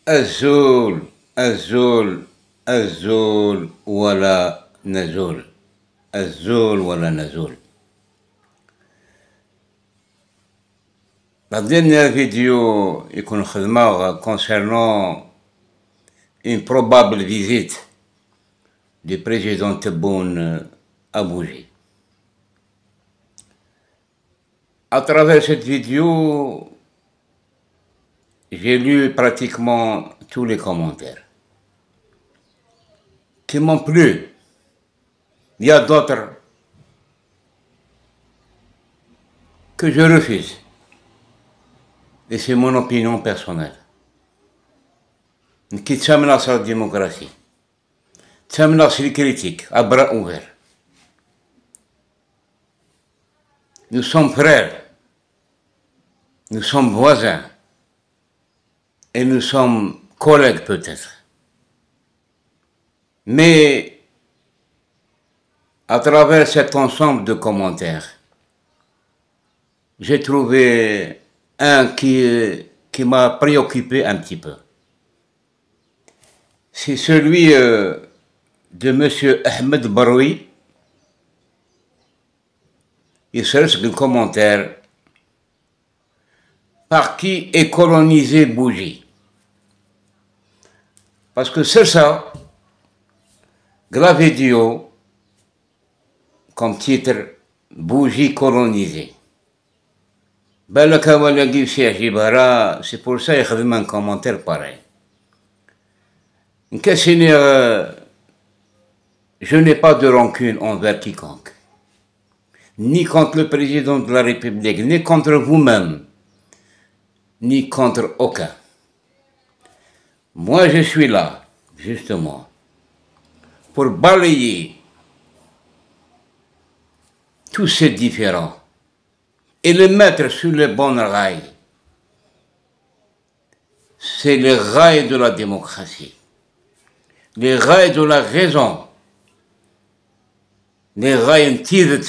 الزول الزول الزول ولا نزول. الزول ولا نزول. La dernière vidéo يكون خدمة concernant une probable visite du président Tebboune à Bougie. À travers cette vidéo, j'ai lu pratiquement tous les commentaires qui m'ont plu. Il y a d'autres que je refuse. Et c'est mon opinion personnelle. Qui t'amène sur la démocratie, t'amène sur les critiques, à bras ouverts. Nous sommes frères, nous sommes voisins, et nous sommes collègues peut-être. Mais à travers cet ensemble de commentaires, j'ai trouvé un qui m'a préoccupé un petit peu. C'est celui de M. Ahmed Baroui. Il cherche le commentaire par qui est colonisé Bougie. Parce que c'est ça, la vidéo, comme titre, Bougie colonisée. Ben le Kawalagi Jibara, c'est pour ça qu'il y a un commentaire pareil. Je n'ai pas de rancune envers quiconque, ni contre le président de la République, ni contre vous-même, ni contre aucun. Moi, je suis là, justement, pour balayer tous ces différends et les mettre sur les bons rails. C'est les rails de la démocratie, les rails de la raison, les rails tirés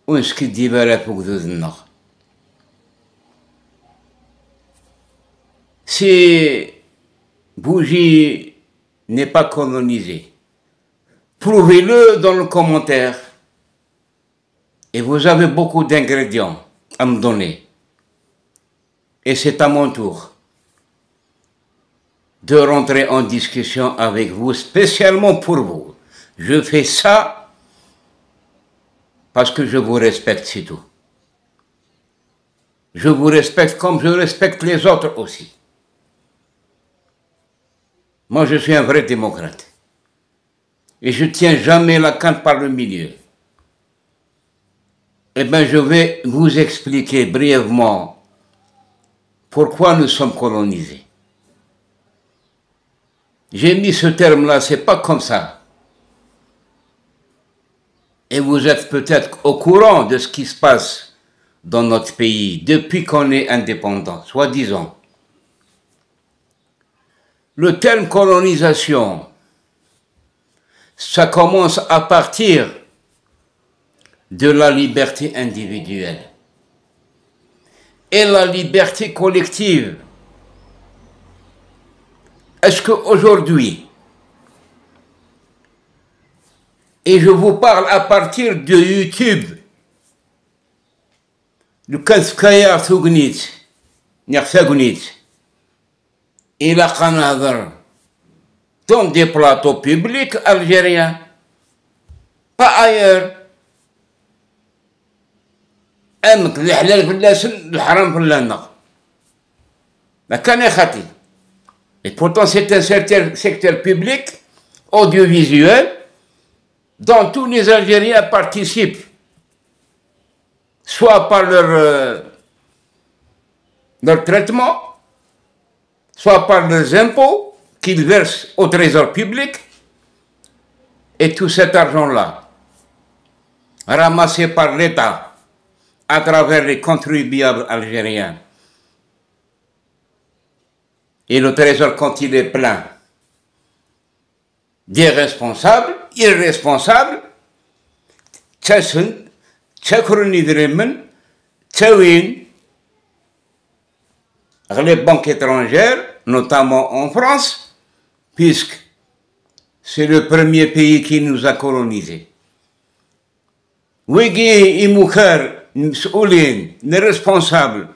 ou ce qui diverrait pour nous. Si Bougie n'est pas colonisée, prouvez-le dans le commentaire. Et vous avez beaucoup d'ingrédients à me donner. Et c'est à mon tour de rentrer en discussion avec vous, spécialement pour vous. Je fais ça parce que je vous respecte, c'est tout. Je vous respecte comme je respecte les autres aussi. Moi, je suis un vrai démocrate. Et je ne tiens jamais la canne par le milieu. Eh bien, je vais vous expliquer brièvement pourquoi nous sommes colonisés. J'ai mis ce terme-là, c'est pas comme ça. Et vous êtes peut-être au courant de ce qui se passe dans notre pays depuis qu'on est indépendant, soi-disant. Le terme colonisation, ça commence à partir de la liberté individuelle et la liberté collective. Est-ce qu'aujourd'hui, et je vous parle à partir de YouTube, le Kazkaya Thugnit, Nyaksagunit, et la Canadar, dans des plateaux publics algériens, pas ailleurs. أمك الحلال في اللسن الحرام في اللنق ما كان يخطي. Et pourtant c'est un secteur public audiovisuel dont tous les Algériens participent, soit par leur traitement, soit par leurs impôts qu'ils versent au trésor public, et tout cet argent-là ramassé par l'État à travers les contribuables algériens. Et le trésor, quand il est plein, des responsables, irresponsables, تسن تكرني دريمن تاوين les banques étrangères, notamment en France, puisque c'est le premier pays qui nous a colonisés. ويجي يموكر المسؤولين الريسبونسابل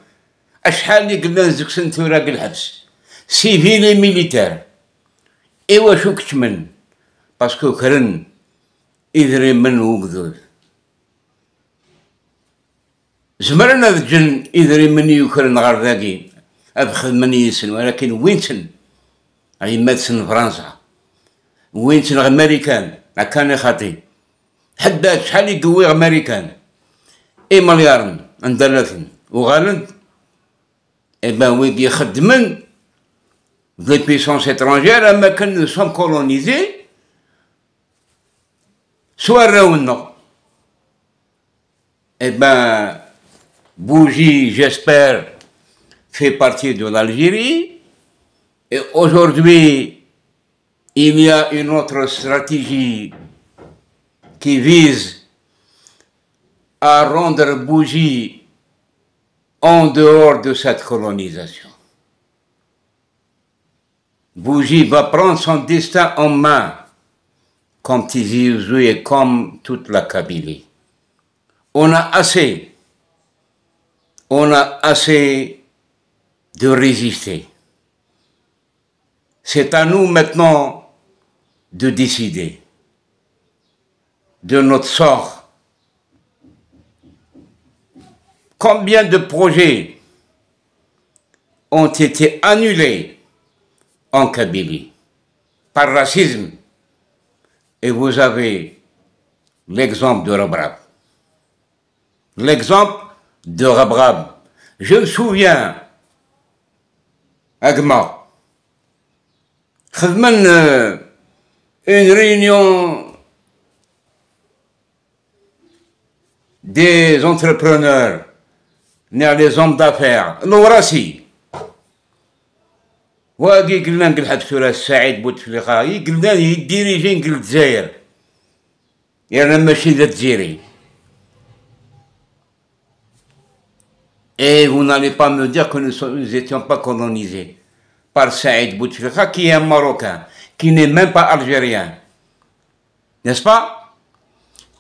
اشحال اللي قلنا نزك سنتورا الحبس سيفيلي ميليتير ايوا شو كتمن باسكو كرن إذري من وقذول زمرنا الجن إذري من يكرن غير ذاكي أبخذ من يسن ولكن وينتن أي مادسن فرنسا وينتن أمريكان كان خاطي حداد شحال يقوي أمريكان إي مليار أندلسن وغالند إبا ويك يخدمن les puissances étrangères أما كان سوم كولونيزي سوا راونا Eh ben, Bougie, j'espère, fait partie de l'Algérie. Et aujourd'hui, il y a une autre stratégie qui vise à rendre Bougie en dehors de cette colonisation. Bougie va prendre son destin en main, comme Tizi Ouzou et comme toute la Kabylie. On a assez de résister. C'est à nous maintenant de décider de notre sort. Combien de projets ont été annulés en Kabylie par racisme? Et vous avez l'exemple de Rabrab. L'exemple de Rabrab. Je me souviens, Agma, une réunion des entrepreneurs, des hommes d'affaires, Nourassi. واقي قلنا نقول سورة السعيد بوتفليقة قلنا يديريجي نقول الجزائر يعني ماشي ذا الجزائري. Et vous n'allez pas me dire que nous n'étions pas colonisés par Saïd Bouteflika, qui est un Marocain, qui n'est même pas algérien. N'est-ce pas?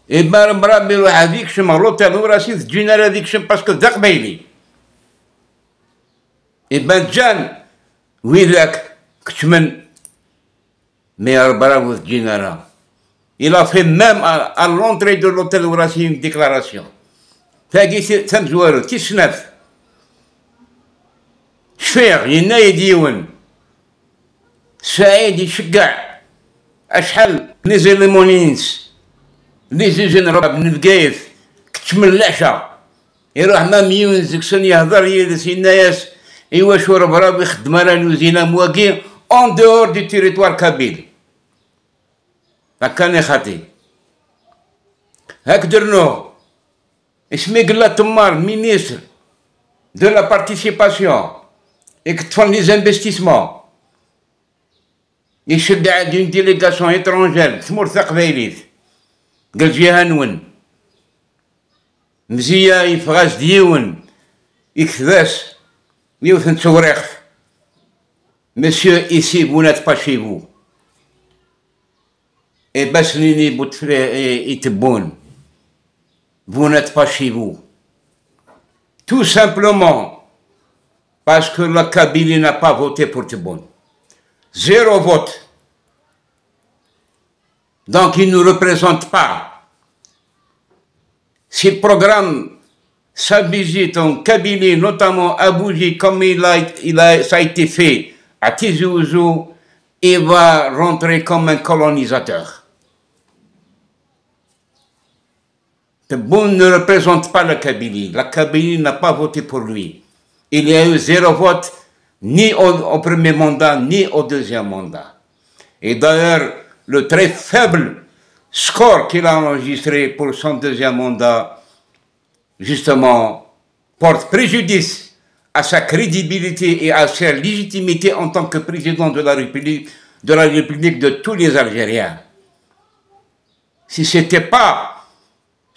Et bien, je هذيك شم غلطة نوراسي تجينا هذيك شم باسكو ذا قبيلي. Et ben جان ويذاك كتمن مي برافو تجينا. Il a fait même à l'entrée de l'hôtel Ourassi une déclaration. تاقي ثم زوارو تيسناف شفير ينا يديون سعيد يشقع اشحال نزل المونينس نزل رباب من القايف كتمن العشا يروح ما ميون زكسن يهضر يدس الناس ايوا شو ربراب يخدم على نوزينا مواقي اون دور دي تيريتوار كابيل هكا خاطي هاك درنوه اسمي قلا تمار ministre de la participation et qui font les investissements يشجع d'une délégation étrangère تمر ثقبيليت قال جيها نون مزيا يفغاس ديون يكذاس يوثن توريخ monsieur ici vous n'êtes pas chez vous et بس نيني بوتفلي يتبون. Vous n'êtes pas chez vous. Tout simplement parce que la Kabylie n'a pas voté pour Tebboune. 0 vote. Donc il ne nous représente pas. S'il programme sa visite en Kabylie, notamment à Bougie, comme ça a été fait à Tizi Ouzou, il va rentrer comme un colonisateur. Tebboune ne représente pas la Kabylie. La Kabylie n'a pas voté pour lui. Il y a eu 0 vote, ni au premier mandat, ni au deuxième mandat. Et d'ailleurs, le très faible score qu'il a enregistré pour son deuxième mandat, justement, porte préjudice à sa crédibilité et à sa légitimité en tant que président de la République de tous les Algériens. Si ce n'était pas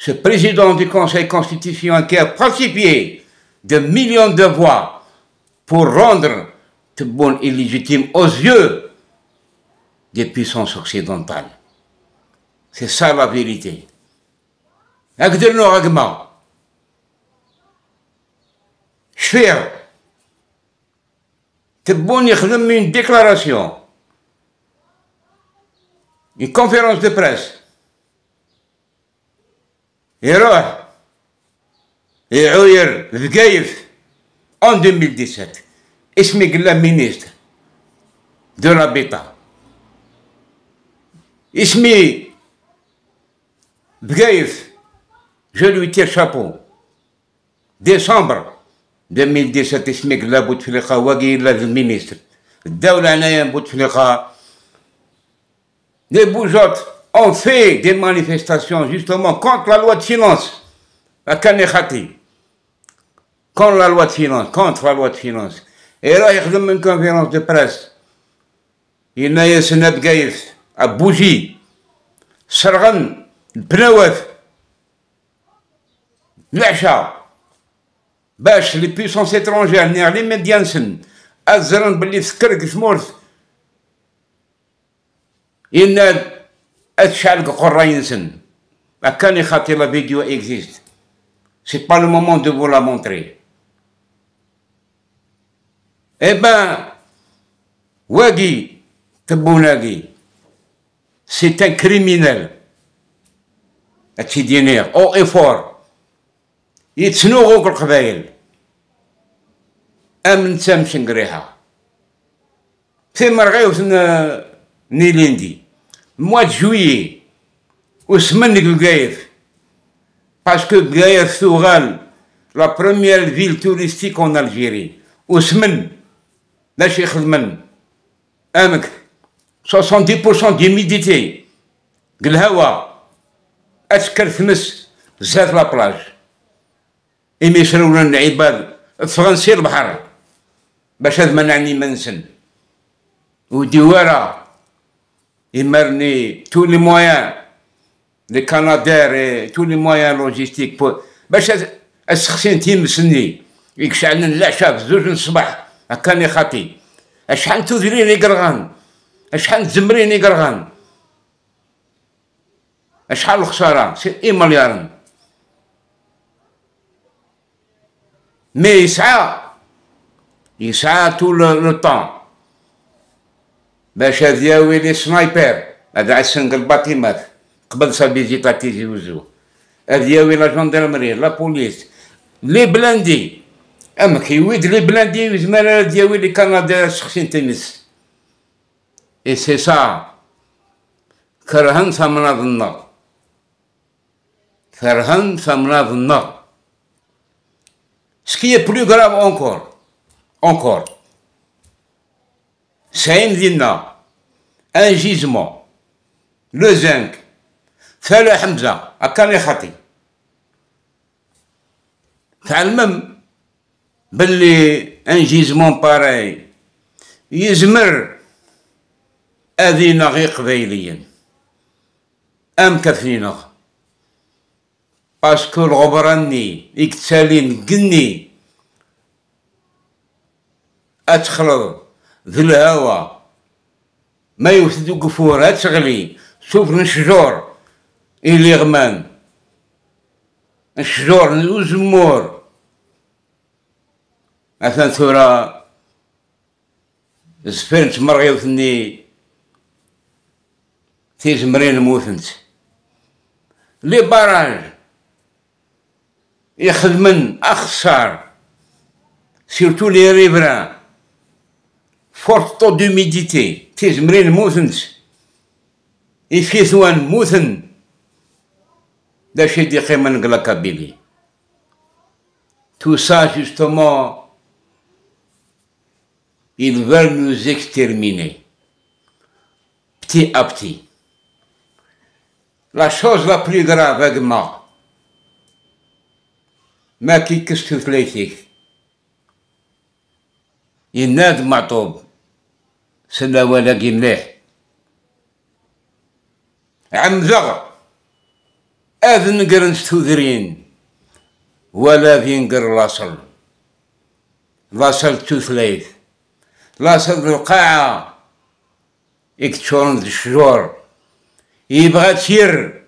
ce président du Conseil constitutionnel qui a falsifié de millions de voix pour rendre Tebboune illégitime aux yeux des puissances occidentales. C'est ça la vérité. أقدر نوغما شفير Tebboune يخدم une déclaration, une conférence de presse, يروح يعوير بقايف en 2017 اسمي قلا ministre de l'habitat, اسمي بقايف, je lui tire chapeau. décembre 2017 اسمي قلا بوتفليقة واقي لا المينيستر الدولة عنايا بوتفليقة. Les bougeottes ont fait des manifestations justement contre la loi de finances à Kanekhati. Contre la loi de finances. Et là, il y a une conférence de presse. Il y a un Senat Gaïf à Bougie, Sargan, Pnawef, Lacha, Bach, les puissances étrangères, les médians, Azran, Belif, Kirk, Smurf. Il y a un chal Koraïnsen. À Kanekhati, la vidéo existe. C'est pas le moment de vous la montrer. Eh ben, Wagi Tebboune, c'est un criminel. Atidiner, haut et fort. يتسنوغوك القبايل. أمن تامشن قريحة. في مرغيوث نيليندي. mois de juillet. وسمنك القايف. Parce que Gaïf Toural, la première ville touristique en Algérie, Ousmane, la Cheikh Elman, 70% d'humidité, Glhawa, Askar Fmes, Zat la plage. Et Michroulan Naïbad, Français le Bahar, Bachad Manani Mansen, ou Diwara, il marne tous les moyens. Les Canadaires et tous les moyens logistiques pour باش السخسين مسني يكشعلنا اللعشة في زوج الصباح هكاني خاطي اشحال تودرين يقرغان اشحال تزمرين يقرغان اشحال الخسارة سي مليار مي يسعى طول لو طون باش هذياوي لي سنايبر هذا عسنق الباطيمات قبل sa visite à Tizi Ouzou. Il y avait la gendarmerie, la police, les blindés. Les blindés, il y avait les Canadiens, et c'est ça. Karhan samna dhanna. Karhan samna dhanna. Ce qui est plus grave encore, c'est un gisement, le zinc, ثالث حمزة أكاني خطي تعلم باللي ان جيزمون باراي يزمر أذينا غير قبيليا كثينا باسكو الغبراني يكتسالين قني أتخلط ذي الهوا ما يوثدو قفور أتغلي شوف الشجور إلي غمان الشجور الزمور مثلا ثورة زفرت مرغيوثني تيزمرين موثنت لي باراج يخدمن أخسار سيرتو لي ريفران فورت طو دوميديتي تيزمرين موثنت يفيثوان موثن دا شي دي قيمة نقلا كابيلي tout ça justement ils veulent nous exterminer petit à petit. La chose la plus grave أجمع ما كي كستو ثلاثيك يناد معطوب سلا ولا مليح عمزغ أذن قرن ستوذرين ولا ذين قر لاصل لاصل توثليث لاصل القاعة يكتشورن الشجور يبغى تسير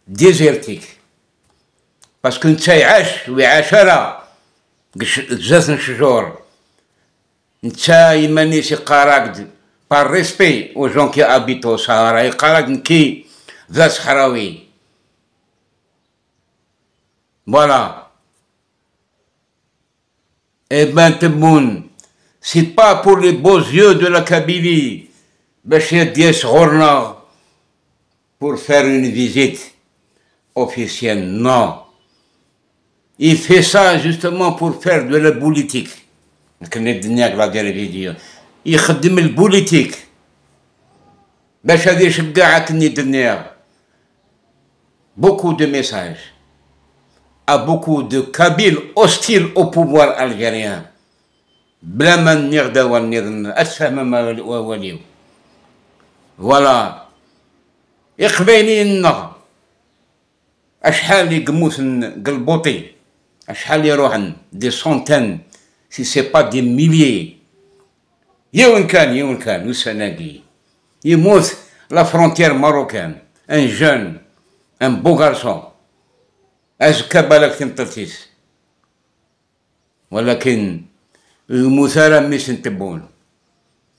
ديزيرتيك باسكو نتا يعاش ويعاشرة زاز الشجور نتا يمانيس يقاراك par respect aux gens qui habitent au Sahara يقاراك كي ذا صحراوي voilà. Eh ben Tebboune, c'est pas pour les beaux yeux de la Kabylie, Bachir Dies Horna, pour faire une visite officielle, non. Il fait ça justement pour faire de la politique. Il خدم البوليتيك باش هذا يشجعك الدنيا. Beaucoup de messages à beaucoup de Kabyles hostiles au pouvoir algérien. بلا ما نغدا أتفهم ما وليو. Voilà. إقبالينا أشحال يقموثن قلبوطي أشحال يروحن دي سونتين si c'est pas des milliers. يوم كان وسناقي يموت la frontière marocaine un jeune un beau garçon أزكى بالك تمطرتيس ولكن المثارة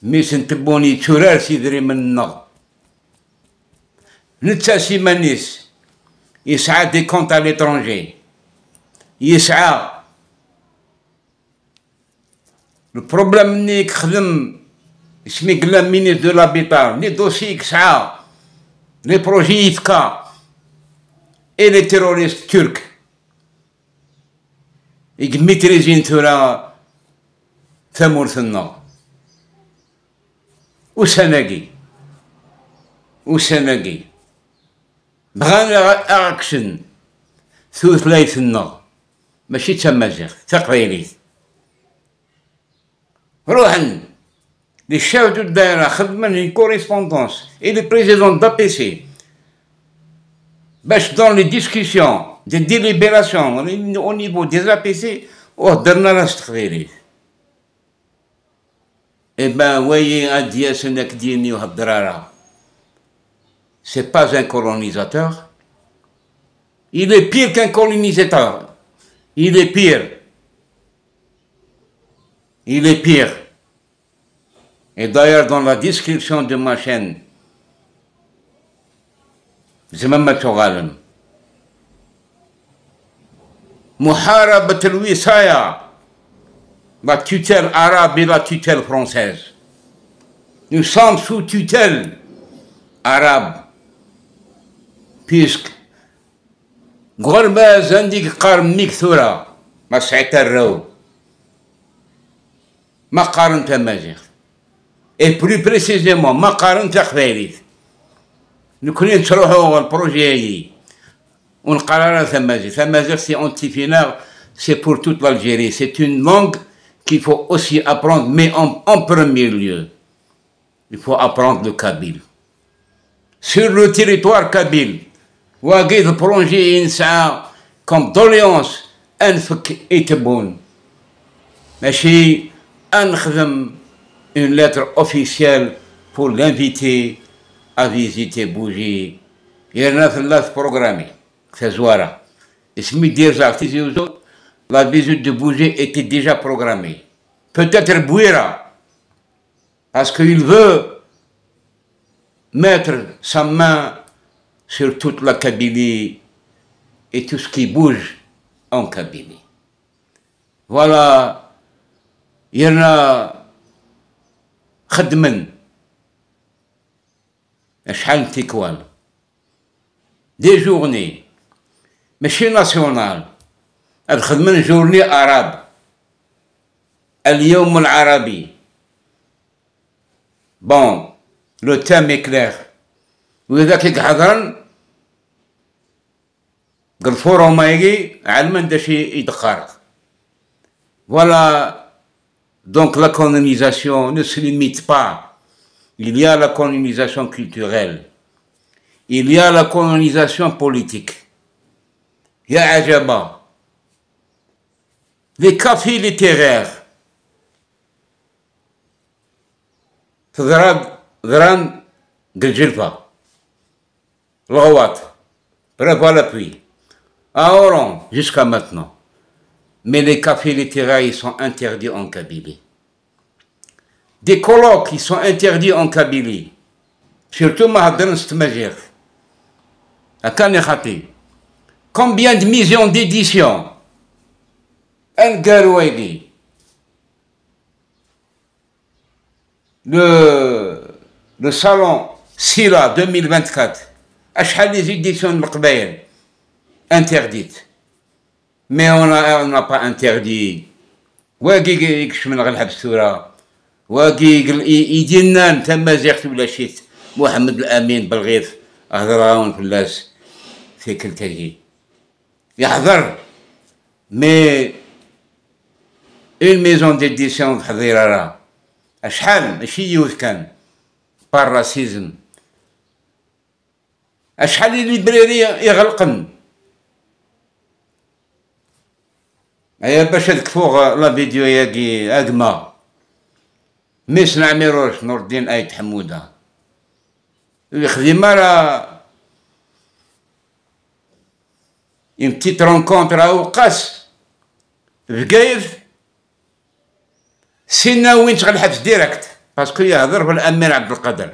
ميسن تبون يتورار سيدري من النغ نتا سيمانيس يسعى دي كونت على l'étranger يسعى البروبليم مني يخدم اسمي قلا مينيس دو لابيتال لي دوسي يسعى لي بروجي يتكا et les terroristes turcs ils maîtrisent ثورة ثمورثنا وسناقي بغانا اكشن ثلاثنا ماشي تمازيغ تقبيلي روحن les chefs de الدائرة خدمن une correspondance et le président d'APC dans les discussions, des délibérations au niveau des APC, eh ben, voyez, c'est pas un colonisateur. Il est pire qu'un colonisateur. Il est pire. Et d'ailleurs, dans la description de ma chaîne, زمامة غالم محاربة الوصاية la tutelle arabe et la tutelle française. Nous sommes sous tutelle arabe puisque غربة عندك قارن مكثورة ما سعيت الرو ما قارنت مازيغ et plus précisément ما قارنت قبايلي نكوني نشروحو البروجي ونقرر ثمازيغ سي انتيفينار c'est pour toute l'Algérie. C'est une langue qu'il faut aussi apprendre, mais en premier lieu, il faut apprendre le kabyle. Sur le territoire kabyle, Ouagid prolongé comme doléance, Anfek et Tebboune. Machi, une lettre officielle pour l'inviter à visiter Bougie. Il y en a un programme, c'est Zouara. Et si mes artistes, la visite de Bougie était déjà programmée. Peut-être Bouira, parce qu'il veut mettre sa main sur toute la Kabylie et tout ce qui bouge en Kabylie. Voilà, il y en a Khadmen. Des journées, mais chez national, الخدمة جورني عرب اليوم العربي bon le thème est clair وإذا كي حضرن قرفورو ما يجي علما داشي يدخار voilà donc la colonisation ne se limite pas. Il y a la colonisation culturelle, il y a la colonisation politique. يا عجبا les cafés littéraires ضران قلجلفة الغواط برافو à l'appui à Oran jusqu'à maintenant. Mais les cafés littéraires ils sont interdits en Kabylie. Des colloques qui sont interdits en Kabylie. Surtout Mahadran Stmajir. À Kanekhati. Combien de millions d'éditions? Un Garouedi. Le salon Sila 2024. Achal les éditions de l'Qbaïl interdites. Mais on n'a pas interdit. Wagi يكشمن غير الحبسورة. واقي يدينا انت مازيغت ولا شيت محمد الامين بالغيث هضراون فلاس في كل تجي يحضر مي اون ميزون ديديسيون في حضيره راه اشحال ماشي يوث كان بار راسيزم اشحال لي بريري يغلقن هيا باش تكفوغ لا فيديو ياكي اقما ميس نعميروش نور الدين آيت حمودة يخدم راه اون بتيت رونكونتر راهو قاس في كايف سينا وين تغل الحبس ديريكت باسكو يهضر بالامير عبد القادر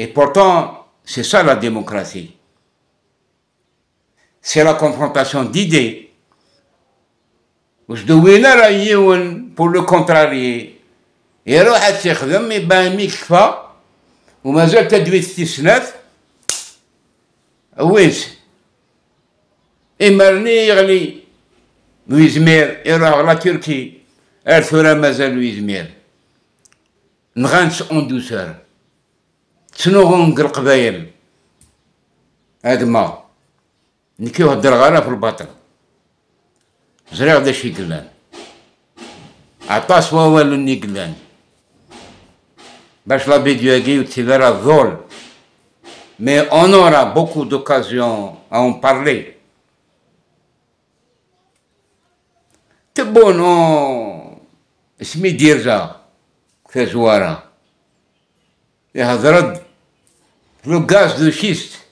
اي بورتون سي سا لا ديموكراسي سي لا كونفرونطاسيون ديدي واش دوينا راه يون بور لو كونتراري يروح تخدم يبان ميكفى ومازال تدوي استثناء وينس إمرني يغلي ويزمير يروح على تركي الثورة مازال ويزمير نغانس اون دوسور تنوغون القبايل هادما نكيو هدر غالا في الباطل زريغ داشي قلان عطاس والو ني قلان باش لا فيديو ياكي وتسيفيرا الظول mais on aura beaucoup d'occasions à en parler. تبونو اسمي ديرجا في زوارة يهضرد le gaz de schiste.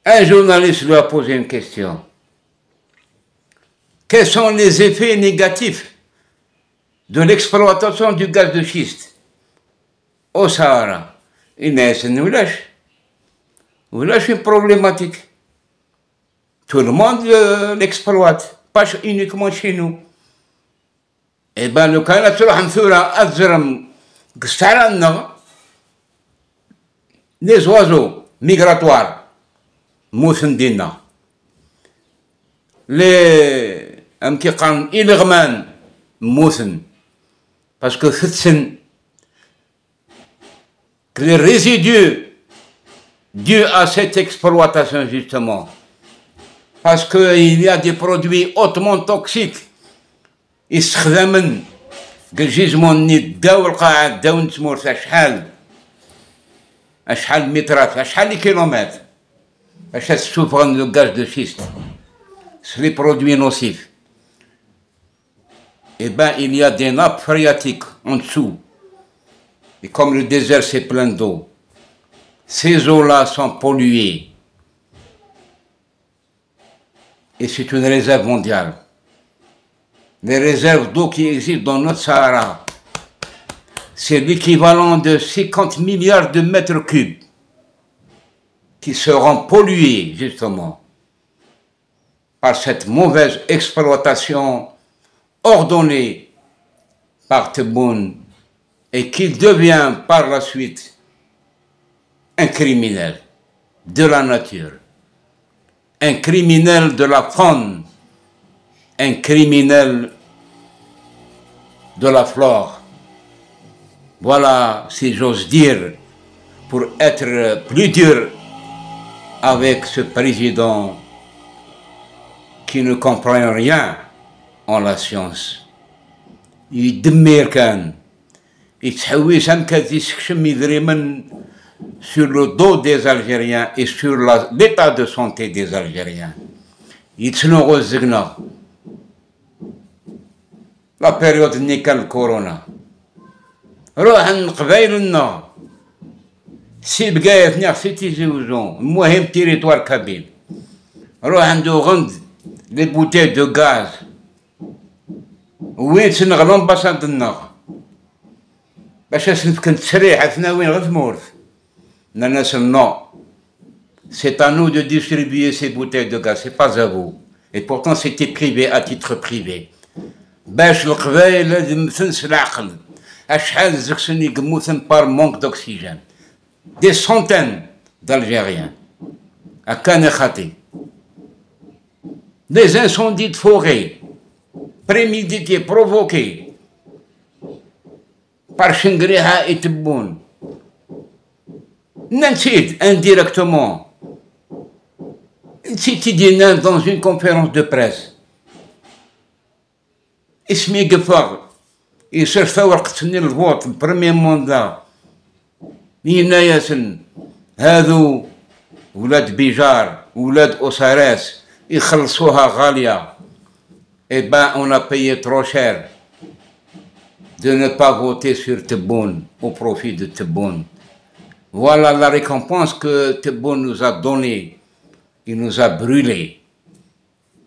Un journaliste lui a posé une question. Quels sont les effets négatifs de l'exploitation du gaz de schiste au Sahara? Il n'est une problématique. Tout le monde l'exploite, pas uniquement chez nous. Eh bien, le cas les oiseaux migratoires, موثندينا لي كيقان إلغمان موثن باسكو ثتسن que les résidus dus à cette exploitation justement parce qu'il y a des produits hautement toxiques يستخدمن كالجيزمون ني داو القاعة داو نتمورت أشحال مترات أشحال كيلومتر باش souffrent le gaz de schiste, c'est les produits nocifs. Eh bien, il y a des nappes phréatiques en dessous. Et comme le désert c'est plein d'eau, ces eaux-là sont polluées. Et c'est une réserve mondiale. Les réserves d'eau qui existent dans notre Sahara, c'est l'équivalent de 50 milliards de mètres cubes qui seront pollués justement par cette mauvaise exploitation ordonnée par Tebboune et qu'il devient par la suite un criminel de la nature, un criminel de la faune, un criminel de la flore. Voilà, si j'ose dire, pour être plus dur avec ce président qui ne comprend rien en la science. يدمر كان يتحويش يسكشم يدريمن sur le dos des Algériens et sur l'état de santé des Algériens. يتسنوغو الزقنا لا بيريود اللي كان الكورونا روح قبايلنا سي بقاية نيا سيتي زوجون المهم تيريتوار كابيل روح عندو غند لي بوتيل دو غاز وين تنغ لومباساد النغ باش اسنفكن تسريح اثنا وين غير تمورت الناس نو c'est à nous de distribuer ces bouteilles de gaz, c'est pas à vous. Et pourtant c'était privé, à titre privé. باش القبايل لازم تنسى العقل اشحال زكسن يقموثن بار مونك دوكسيجين دي سونتين d'Algériens كان خاطي des incendies de forêt prémédités provoqués par شنقريها يتبون نسيت indirectement c'était dit dans une conférence de presse اسمي قفار يصير ثورة سنين الفوت البريمير موندا ينايسن هذو ولاد بيجار ولاد أوساريس يخلصوها غالية et ben on a payé trop cher de ne pas voter sur Tebboune au profit de Tebboune. Voilà la récompense que Tebboune nous a donnée. Il nous a brûlé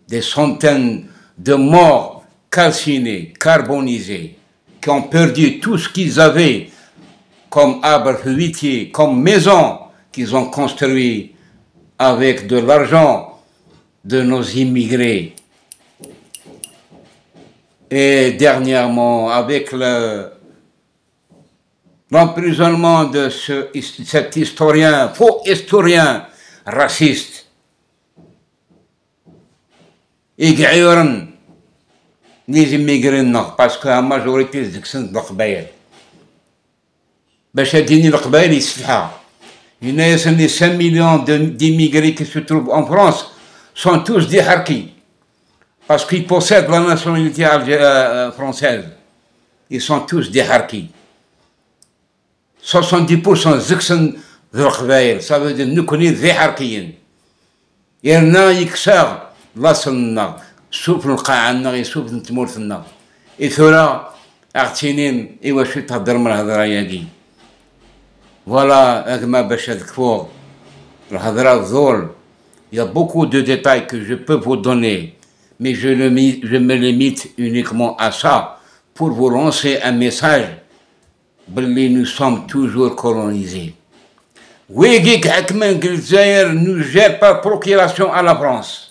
des centaines de morts calcinés, carbonisés, qui ont perdu tout ce qu'ils avaient comme arbres fruitiers, comme maisons qu'ils ont construit avec de l'argent de nos immigrés. Et dernièrement, avec l'emprisonnement de cet historien, faux historien raciste, يقعيرن les immigrés parce que la majorité des القبائل باش هاديني القبائل يسلحها. Il y a 5 millions d'immigrés qui se trouvent en France sont tous des harkis parce qu'ils possèdent la nationalité française. Ils sont tous des harkis. 70% زكسن ذو القبائل ça veut dire نكوني ذي حركيين يرنا يكسر لاصلنا سوف القاعنا يسوف نتمورثنا إثورا أغتينين إوا شو تهضر من الهضرة ياكي فوالا أكما باش تكفور الهضرة الظول. Il y a beaucoup de détails que je peux vous donner, mais je me limite uniquement à ça pour vous lancer un message. Nous sommes toujours colonisés. Oui, Hakman Gilzaïr nous gère par procuration à la France.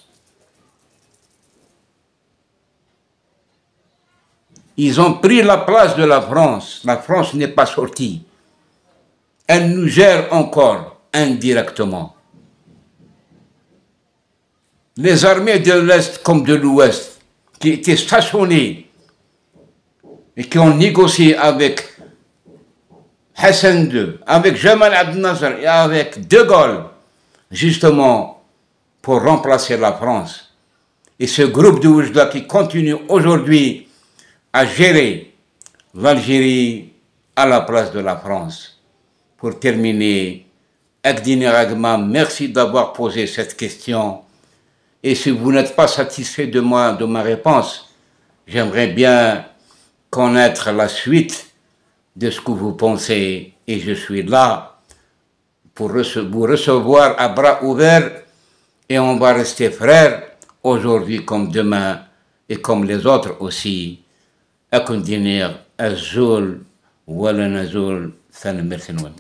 Ils ont pris la place de la France. La France n'est pas sortie. Elle nous gère encore indirectement. Les armées de l'Est comme de l'Ouest, qui étaient stationnées et qui ont négocié avec Hassan II, avec Jamal Abdel Nasser et avec De Gaulle, justement pour remplacer la France. Et ce groupe de Oujda qui continue aujourd'hui à gérer l'Algérie à la place de la France. Pour terminer, Akdini Ragma, merci d'avoir posé cette question. Et si vous n'êtes pas satisfait de moi, de ma réponse, j'aimerais bien connaître la suite de ce que vous pensez. Et je suis là pour vous recevoir à bras ouverts. Et on va rester frères aujourd'hui comme demain et comme les autres aussi. أكون دينير الزول ولا نزول ثاني مرثنون.